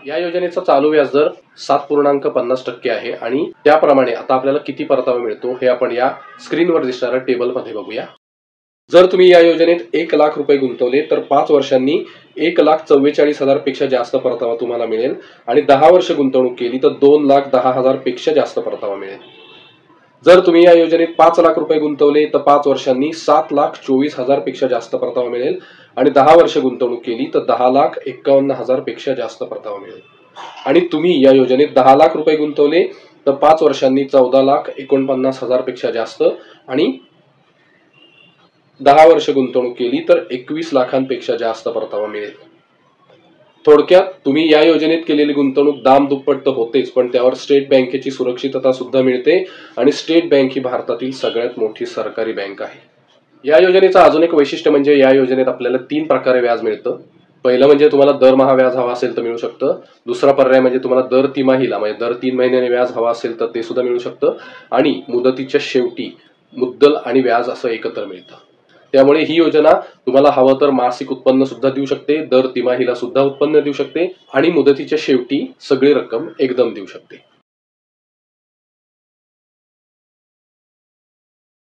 या योजनेचा चालू व्याजदर 7.50% आहे आणि त्याप्रमाणे आता आपल्याला किती परतावा मिळतो हे आपण या स्क्रीनवर दिसणाऱ्या टेबलमध्ये बघूया। जर तुम्ही या योजनेत 1 लाख रुपये गुंतवले तर 5 वर्षांनी 1,44,000 पेक्षा जास्त परतावा तुम्हाला मिळेल आणि 10 वर्ष गुंतवणूक केली तर 2,10,000 पेक्षा जास्त परतावा मिळेल। जर तुम्ही या योजनेत 5 लाख रुपये गुंतवले तर 5 वर्षांनी 7,24,000 पेक्षा जास्त परतावा मिळेल आणि 10 वर्ष गुंतवणूक केली तर 10,51,000 पेक्षा जास्त परतावा मिळेल। आणि तुम्ही या योजनेत 10 लाख रुपये गुंतवले तर 5 वर्षांनी 14,49,000 पेक्षा जास्त आणि 10 वर्ष गुंतवणूक केली तर 21 लाखांपेक्षा जास्त परतावा मिळेल। थोडक्यात तुम्ही या योजनेत केलेली गुंतवणूक दाम दुप्पट तर होतेच, पण त्यावर स्टेट बँकेची सुरक्षितता सुद्धा मिळते आणि स्टेट बँक ही भारतातील सगळ्यात मोठी सरकारी बँक आहे। या योजनेचं अजून एक वैशिष्ट्य म्हणजे या योजनेत आपल्याला 3 प्रकारे व्याज मिळतं। पहिलं म्हणजे तुम्हाला दरमहा व्याज हवा असेल तर मिळू शकतं। दुसरा पर्याय म्हणजे तुम्हाला दर तिमाहीला म्हणजे दर 3 महिन्याने व्याज हवा असेल तर ते सुद्धा मिळू शकतं आणि मुदतीच्या शेवटी मुद्दल आणि व्याज असं एकत्र मिळतं। त्यामुळे ही योजना तुम्हाला हवं तर मासिक उत्पन्न सुद्धा देऊ शकते, दर तिमाहीला सुद्धा उत्पन्न देऊ शकते आणि मुदतीच्या शेवटी सगळी रक्कम एकदम देऊ शकते।